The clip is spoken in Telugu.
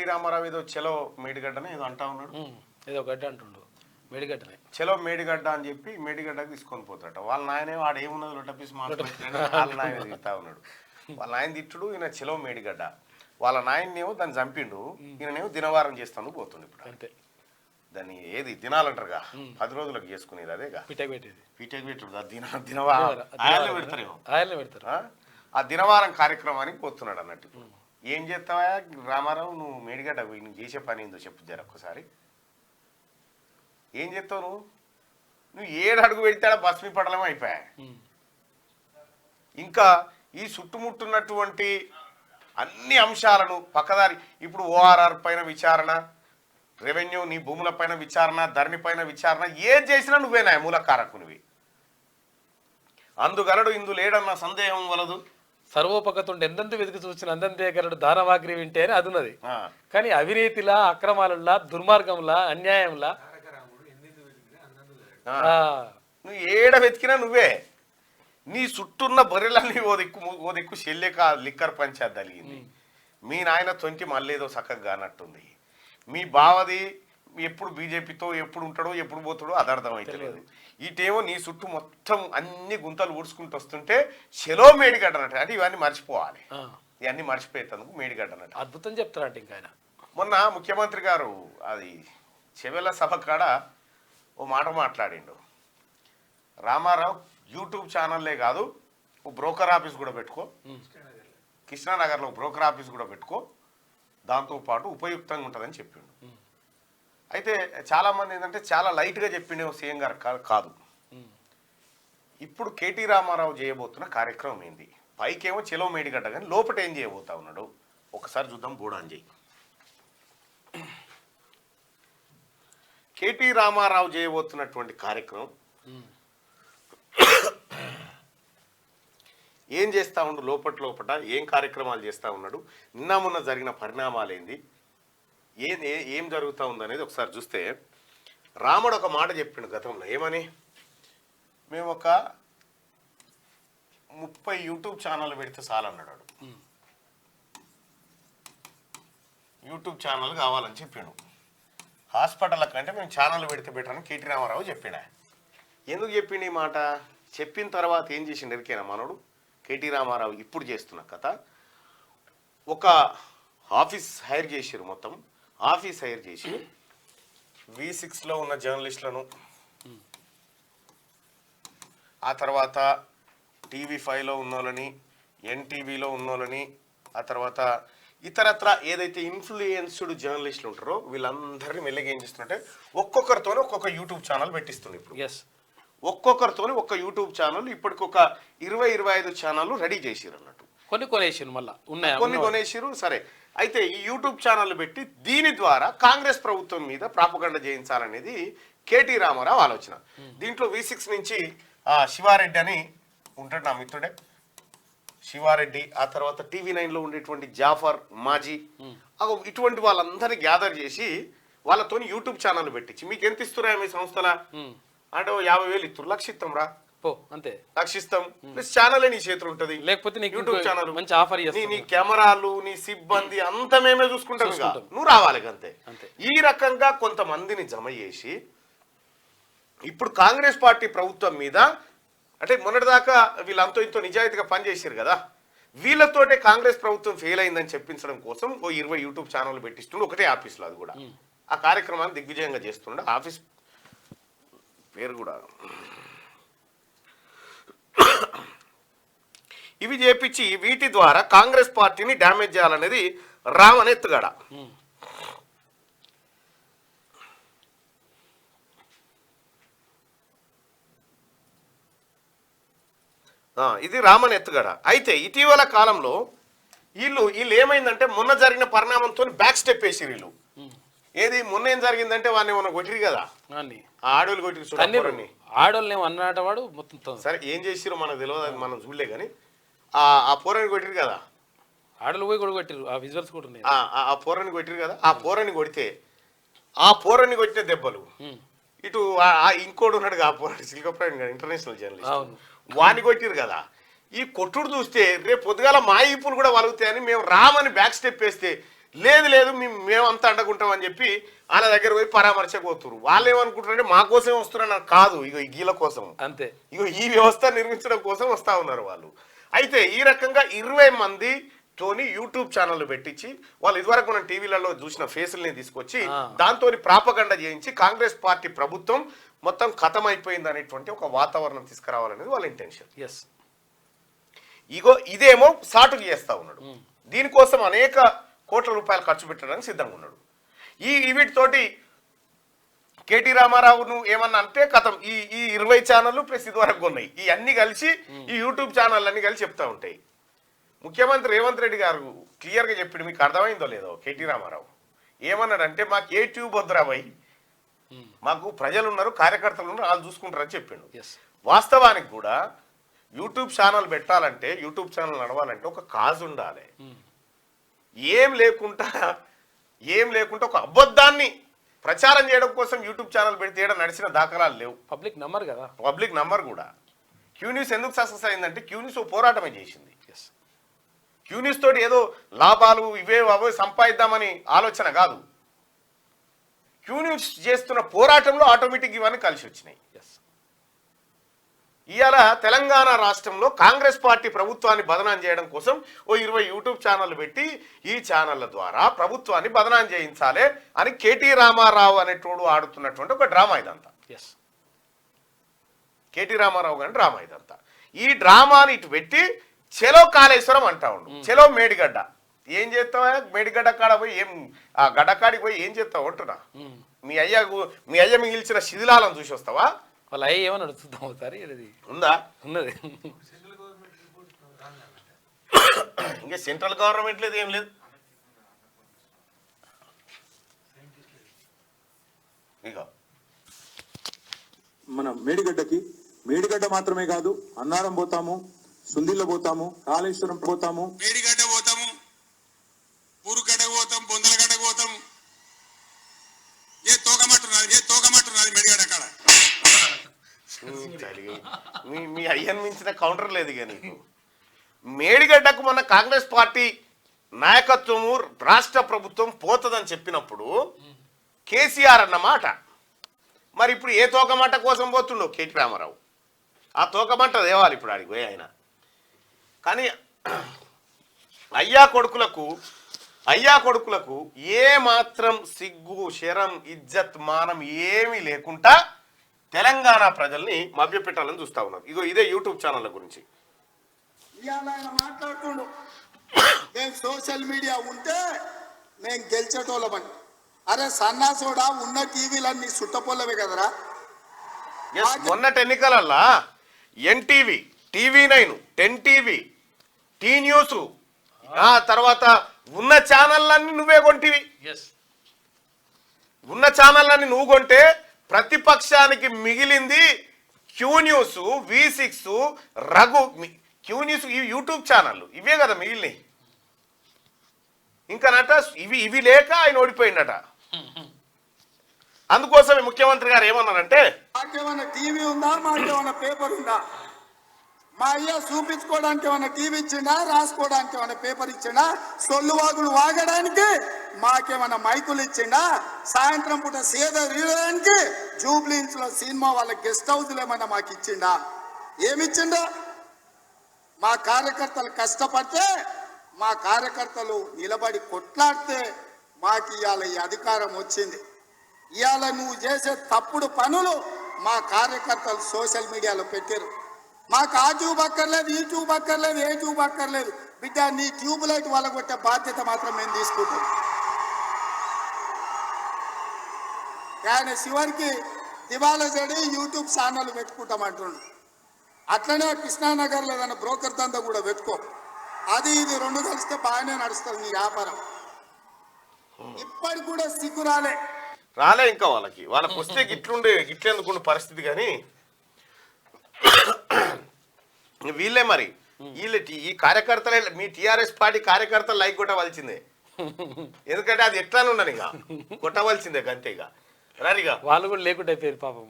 కేటీ రామారావు ఏదో చెలో మేడిగడ్డనే ఏదో అంటా ఉన్నాడు, ఏదో గడ్డ అంటుండు, మేడిగడ్డనే చెలో మేడిగడ్డ అని చెప్పి మేడిగడ్డకి తీసుకొని పోతాడట. వాళ్ళ నాయనే వాడు ఏమున్నది లొట్టపీసి మాట్లాడుతున్నాడు, వాళ్ళ నాయన తిడతా ఉన్నాడు. వాళ్ళ నాయన తిట్టుడు, ఈయన చెలో మేడిగడ్డ. వాళ్ళ నాయనేమో దాన్ని చంపిండు, ఈయననేమో దినవారం చేస్తాను పోతుండు. ఇప్పుడు అంతే, దాన్ని ఏది దినాలంటారుగా 10 రోజులకు చేసుకునేది అదేగా పిటక్ పెట్టేది, పీటకి పెట్టుడు దినవారం ఆయనే పెడతారేమో, ఆయనే పెడతారు. ఆ దినవారం కార్యక్రమానికి పోతున్నాడు అన్నట్టు. ఏం చేస్తావా రామారావు, నువ్వు మేడిగడ్డ నువ్వు చేసే పని ఏందో చెప్పు జర ఒక్కసారి. ఏం చేస్తావు నువ్వు 7 అడుగు పెడితే భస్మీ పడలం అయిపోయా. ఇంకా ఈ చుట్టుముట్టున్నటువంటి అన్ని అంశాలను పక్కదారి, ఇప్పుడు ఓఆర్ఆర్ పైన విచారణ, రెవెన్యూ నీ భూముల పైన విచారణ, ధరణి పైన విచారణ, ఏం చేసినా నువ్వేనా మూల కారకునివి. అందుగలడు ఇందు లేడన్న సందేహం వలదు. సర్వోపగతుండే ఎందెంత వెతికి చూసిన అందంతే గలడు దానవాగ్రి వింటే అని అది ఉన్నది. కానీ అవినీతిలా, అక్రమాలలా, దుర్మార్గంలా, అన్యాయంలా నువ్వు ఏడ వెతికినా నువ్వే. నీ చుట్టూన్న బర్రెలన్నీ ఓ దిక్కు చెల్లెక లిక్కర్ పంచాయత్ కలిగింది. మీ నాయన 20 మళ్ళేదో చక్కగా కానట్టుంది. మీ బావది ఎప్పుడు బీజేపీతో ఎప్పుడు ఉంటాడో ఎప్పుడు పోతాడో అది అర్థమైతలేదు. ఇటేమో నీ చుట్టూ మొత్తం అన్ని గుంతలు ఊడ్చుకుంటూ వస్తుంటే చెలో మేడిగడ్డ అన్నట్టు. అంటే ఇవన్నీ మర్చిపోవాలి, ఇవన్నీ మర్చిపోయేందుకు మేడిగడ్డ అన్నట్టు. అద్భుతం చెప్తారంట. ఇంకా ఆయన మొన్న ముఖ్యమంత్రి గారు అది చెవెల సభ కాడ ఓ మాట మాట్లాడిండు. రామారావు యూట్యూబ్ ఛానల్లే కాదు, ఓ బ్రోకర్ ఆఫీస్ కూడా పెట్టుకో, కృష్ణానగర్లో బ్రోకర్ ఆఫీస్ కూడా పెట్టుకో, దాంతోపాటు ఉపయుక్తంగా ఉంటుందని చెప్పిండు. అయితే చాలామంది ఏంటంటే చాలా లైట్గా చెప్పిండే సీఎం గారు కాదు. ఇప్పుడు కేటీ రామారావు చేయబోతున్న కార్యక్రమం ఏంది? పైకేమో చెలో మేడిగడ్డ, కానీ లోపల ఏం చేయబోతా ఉన్నాడు ఒకసారి చూద్దాం. బోడాంజయ్ కేటీ రామారావు చేయబోతున్నటువంటి కార్యక్రమం ఏం చేస్తూ ఉండు, లోపల ఏం కార్యక్రమాలు చేస్తూ ఉన్నాడు, నిన్న మొన్న జరిగిన పరిణామాలు ఏంది, ఏం జరుగుతూ ఉందనేది ఒకసారి చూస్తే, రాముడు ఒక మాట చెప్పిండు గతంలో. ఏమని? మేము ఒక 30 యూట్యూబ్ ఛానల్ పెడితే చాలన్నాడు. యూట్యూబ్ ఛానల్ కావాలని చెప్పిండు. హాస్పిటల్ కంటే మేము ఛానల్ పెడితే బెటర్ అని కేటీ రామారావు చెప్పిండ. ఎందుకు చెప్పిండు ఈ మాట? చెప్పిన తర్వాత ఏం చేసిండు ఎరికేనా మనోడు? కేటీ రామారావు ఇప్పుడు చేస్తున్న కథ, ఒక ఆఫీస్ హైర్ చేసిరు. మొత్తం ఆఫీస్ హైర్ చేసి V6లో ఉన్న జర్నలిస్టులను, ఆ తర్వాత TV5లో ఉన్నోళ్ళని, NTVలో ఉన్నోళ్ళని, ఆ తర్వాత ఇతరత్ర ఏదైతే ఇన్ఫ్లుయెన్స్డ్ జర్నలిస్టులు ఉంటారో వీళ్ళందరినీ మెల్లగా ఏం చేస్తున్నట్టే ఒక్కొక్కరితోనే ఒక్కొక్క యూట్యూబ్ ఛానల్ పెట్టిస్తుంది. ఇప్పుడు ఒక్కొక్కరితోనే ఒక్క యూట్యూబ్ ఛానల్ ఇప్పటికొక 20-25 ఛానళ్ళు రెడీ చేసిరు అన్నట్టు. కొన్ని కొనేసిరు, మళ్ళీ ఉన్నాయి కొన్ని కొనేసిరు. సరే, అయితే ఈ యూట్యూబ్ ఛానల్ పెట్టి దీని ద్వారా కాంగ్రెస్ ప్రభుత్వం మీద ప్రాపగండ చేయించాలనేది కేటీ రామారావు ఆలోచన. దీంట్లో V6 నుంచి శివారెడ్డి అని ఉంటాడు, నా మిత్రుడే శివారెడ్డి. ఆ తర్వాత TV9లో ఉండేటువంటి జాఫర్ మాజీ, ఇటువంటి వాళ్ళందరినీ గ్యాదర్ చేసి వాళ్ళతో యూట్యూబ్ ఛానల్ పెట్టించి, మీకు ఎంత ఇస్తున్నా మీ సంస్థలా అంటే 50,000 ఇస్తారు, లక్షిస్తాం రా అంతే, లక్షిస్తాం. ప్లస్ ఛానల్ నీ చేతులు ఉంటది, లేకపోతే యూట్యూబ్ ఛానల్ మంచి ఆఫర్, నీ కెమెరాలు, నీ సిబ్బంది అంతా మేమే చూసుకుంటాం, నువ్వు రావాలి అంతే. ఈ రకంగా కొంతమందిని జమ చేసి ఇప్పుడు కాంగ్రెస్ పార్టీ ప్రభుత్వం మీద, అంటే మొన్నటిదాకా వీళ్ళంతో ఇంతో నిజాయితీగా పనిచేసారు కదా, వీళ్ళతోటే కాంగ్రెస్ ప్రభుత్వం ఫెయిల్ అయిందని చెప్పించడం కోసం ఓ 20 యూట్యూబ్ ఛానల్ పెట్టిస్తుండే, ఒకటే ఆఫీస్లో. అది కూడా ఆ కార్యక్రమాన్ని దిగ్విజయంగా చేస్తుండే. ఆఫీస్ పేరు కూడా ఇవి చేపించి వీటి ద్వారా కాంగ్రెస్ పార్టీని డ్యామేజ్ చేయాలనేది రామన్ ఎత్తుగడ. ఇది రామన్ ఎత్తుగడ. అయితే ఇటీవల కాలంలో వీళ్ళు ఏమైందంటే, మొన్న జరిగిన పరిణామంతో బ్యాక్ స్టెప్ వేసి వీళ్ళు. ఏది మొన్న ఏం జరిగిందంటే వాడిని మొన్న కొట్టిరు కదా, ఆడోళ్ళు కొట్టిరు, ఆడోళ్ళు అన్నట వాడు మొత్తం. సరే, ఏం చేసిరో మనకు తెలియదు, అది మనం చూడలే. కానీ ఆ పోరని కొట్టిరు కదా, ఆడలు పోయి కూడా కొట్టిరు, ఆ విజువల్స్ కూడా ఉన్నాయి. ఆ పోరని కొట్టిరు కదా, ఆ పోరని కొడితే ఆ పోరని కొట్టిన దెబ్బలు ఇటు ఇంకోటి ఉన్నాడు, ఆ పోరాడు సిల్కప్రాయ్ ఇంటర్నేషనల్ జర్నలిస్ట్, వాడిని కొట్టిరు కదా. ఈ కొట్టుడు చూస్తే రేపు పొద్దుగాల మా ఈపులు కూడా వలుగుతాయని మేము రామని బ్యాక్ స్టెప్ వేస్తే లేదు లేదు మేమంతా అండకుంటాం అని చెప్పి వాళ్ళ దగ్గర పోయి పరామర్శపోతున్నారు. వాళ్ళు ఏమనుకుంటారంటే మా కోసమే వస్తున్నారని కాదు, ఇగో ఈ గీల కోసం అంతే, ఇగో ఈ వ్యవస్థ నిర్మించడం కోసం వస్తా ఉన్నారు వాళ్ళు. అయితే ఈ రకంగా 20 మంది తోని యూట్యూబ్ ఛానల్ పెట్టించి వాళ్ళు ఇదివరకు మనం టీవీలలో చూసిన ఫేసుల్ని తీసుకొచ్చి దాంతో ప్రాపగండ చేయించి కాంగ్రెస్ పార్టీ ప్రభుత్వం మొత్తం ఖతం అయిపోయింది అనేటువంటి ఒక వాతావరణం తీసుకురావాలనేది వాళ్ళ ఇంటెన్షన్. ఇగో ఇదేమో సాటుకు చేస్తా ఉన్నాడు. దీనికోసం అనేక కోట్ల రూపాయలు ఖర్చు పెట్టడానికి సిద్ధంగా ఉన్నాడు. వీటితోటి కేటీ రామారావును ఏమన్నా అంటే కథం ఈ 20 ఛానళ్ళు ప్లస్ ఇదివరకు ఉన్నాయి, ఈ అన్ని కలిసి ఈ యూట్యూబ్ ఛానల్ అన్ని కలిసి చెప్తా ఉంటాయి. ముఖ్యమంత్రి రేవంత్ రెడ్డి గారు క్లియర్గా చెప్పిండు, మీకు అర్థమైందో లేదో. కేటీ రామారావు ఏమన్నాడంటే మాకు ఏ ట్యూబ్ వద్దురా భయ్, మాకు ప్రజలు ఉన్నారు, కార్యకర్తలు ఉన్నారు, వాళ్ళు చూసుకుంటారని చెప్పిండు. వాస్తవానికి కూడా యూట్యూబ్ ఛానల్ పెట్టాలంటే, యూట్యూబ్ ఛానల్ నడవాలంటే ఒక కాజ్ ఉండాలి. ఏం లేకుండా ఒక అబద్ధాన్ని ప్రచారం చేయడం కోసం యూట్యూబ్ ఛానల్ పెడితే నడిచిన దాఖలాలు లేవు. పబ్లిక్ నంబర్ కదా, పబ్లిక్ నంబర్ కూడా. క్యూ న్యూస్ ఎందుకు సక్సెస్ అయిందంటే క్యూ న్యూస్ పోరాటమే చేసింది. క్యూ న్యూస్ తోటి ఏదో లాభాలు అవే సంపాదిద్దామని ఆలోచన కాదు. క్యూ న్యూస్ చేస్తున్న పోరాటంలో ఆటోమేటిక్ ఇవన్నీ కలిసి వచ్చినాయి. ఇవాళ తెలంగాణ రాష్ట్రంలో కాంగ్రెస్ పార్టీ ప్రభుత్వాన్ని బదనాం చేయడం కోసం ఓ 20 యూట్యూబ్ ఛానళ్ళు పెట్టి ఈ ఛానళ్ల ద్వారా ప్రభుత్వాన్ని బదనాం చేయించాలి అని కేటీ రామారావు అనేటోడు ఆడుతున్నటువంటి ఒక డ్రామా ఇదంతా. కేటీ రామారావు గారి డ్రామా ఇదంతా. ఈ డ్రామాని ఇటు పెట్టి చెలో కాళేశ్వరం అంటా ఉండు, చెలో మేడిగడ్డ. ఏం చేస్తావా మేడిగడ్డ కాడ పోయి, ఏం ఆ గడ్డకాడికి పోయి ఏం చేస్తావు అంటున్నా? మీ అయ్య మిగిల్చిన శిథిలాలను చూసి వస్తావా? వాళ్ళ అయ్య ఏమని అడుగుతాం ఒకసారి, ఉందా? ఉన్నది. ఇంకా సెంట్రల్ గవర్నమెంట్ లేదు, ఏం లేదు. ఇక మన మేడిగడ్డ మాత్రమే కాదు, అన్నారం పోతాము, సుందిల్ల పోతాము, కాళేశ్వరం పోతాము, మేడిగడ్డ పోతాము, ఊరుగడ్డ పోతాం, బొందలగడ్డ పోతాం. ఏ తోకమట్టున్నది మేడిగడ్డ కాడ. మీ అయ్యను మించిన కౌంటర్ లేదు. ఇక నీకు మేడిగడ్డకు మొన్న కాంగ్రెస్ పార్టీ నాయకత్వము రాష్ట్ర ప్రభుత్వం పోతుందని చెప్పినప్పుడు కేసీఆర్ అన్నమాట. మరి ఇప్పుడు ఏ తోకమట్ట కోసం పోతుండో కేటీ రామారావు? ఆ తోకమట్ట దేవాలి ఇప్పుడు ఆడికి పోయి ఆయన. కానీ అయ్యా కొడుకులకు ఏ మాత్రం సిగ్గు, శరం, ఇజ్జత్, మానం ఏమీ లేకుండా తెలంగాణ ప్రజల్ని మభ్యపెట్టాలని చూస్తా ఉన్నారు. ఇగో ఇదే యూట్యూబ్ ఛానళ్ళ గురించి మాట్లాడుతుండు. మేము సోషల్ మీడియా ఉంటే మేము గెలిచేటోళ్ళమని. అరే సన్నాసోడా, ఉన్న టీవీలన్నీ సుట్టపొల్లవే కదరా. మొన్నటి ఎన్నికలల్లా NTV, TV nine, 10 TV, T news, తర్వాత ఉన్న ఛానళ్ళన్నీ నువ్వే కొంటివి. ఉన్న ఛానళ్ళన్నీ నువ్వు కొంటే ప్రతిపక్షానికి మిగిలింది Q news, V6, Raghu. Q news, ఈ యూట్యూబ్ ఛానళ్ళు ఇవే కదా మిగిలినాయి. ఇంకా నట ఇవి లేక ఆయన ఓడిపోయిందట. అందుకోసమే ముఖ్యమంత్రి గారు ఏమన్నారంటే, మాకేమన్నా టీవీ ఉందా, మాకేమన్నా పేపర్ ఉందా? మా అయ్య చూపించుకోవడానికి ఏమన్నా టీవీ ఇచ్చిండా, రాసుకోవడానికి ఏమన్నా పేపర్ ఇచ్చిండా, సొల్లు వాగులు వాగడానికి మాకేమన్నా మైకులు ఇచ్చిండా, సాయంత్రం పూట సేద తీయడానికి జూబ్లీహిల్స్ లో సినిమా వాళ్ళ గెస్ట్ హౌస్లు ఏమన్నా మాకు ఇచ్చిండా? ఏమిచ్చిండా? మా కార్యకర్తలు కష్టపడితే, మా కార్యకర్తలు నిలబడి కొట్లాడితే మాకు ఇవాళ ఈ అధికారం వచ్చింది. ఇవాళ నువ్వు చేసే తప్పుడు పనులు మా కార్యకర్తలు సోషల్ మీడియాలో పెట్టారు. మాకు ఆ ట్యూబ్ అక్కర్లేదు, ఈ ట్యూబ్ అక్కర్లేదు, ఏ ట్యూబ్ అక్కర్లేదు. బిడ్డ, నీ ట్యూబ్ లైట్ వాళ్ళగొట్టే బాధ్యత మాత్రం మేము తీసుకుంటాం. ఆయన చివరికి దివాలా చెడి యూట్యూబ్ ఛానల్ పెట్టుకుంటామంటుండు. అట్లనే కృష్ణానగర్లో ఏదైనా బ్రోకర్ దందా కూడా పెట్టుకో. అది ఇది రెండు కలిస్తే బాగానే నడుస్తుంది నీ వ్యాపారం. ఇప్పటికి కూడా సిగ్గు రాలే. ఇంకా వాళ్ళకి వస్తే గిట్లెందుకుండే పరిస్థితి. కానీ వీళ్ళే మరి ఈ కార్యకర్తలే, మీ టీఆర్ఎస్ పార్టీ కార్యకర్తలు లైక్ కొట్టవలసిందే. ఎందుకంటే అది ఎట్లానే ఉండను, ఇక కొట్టవలసిందే అంతే. ఇక రారిగా వాళ్ళు కూడా లేకుండా అయిపోయారు పాపం.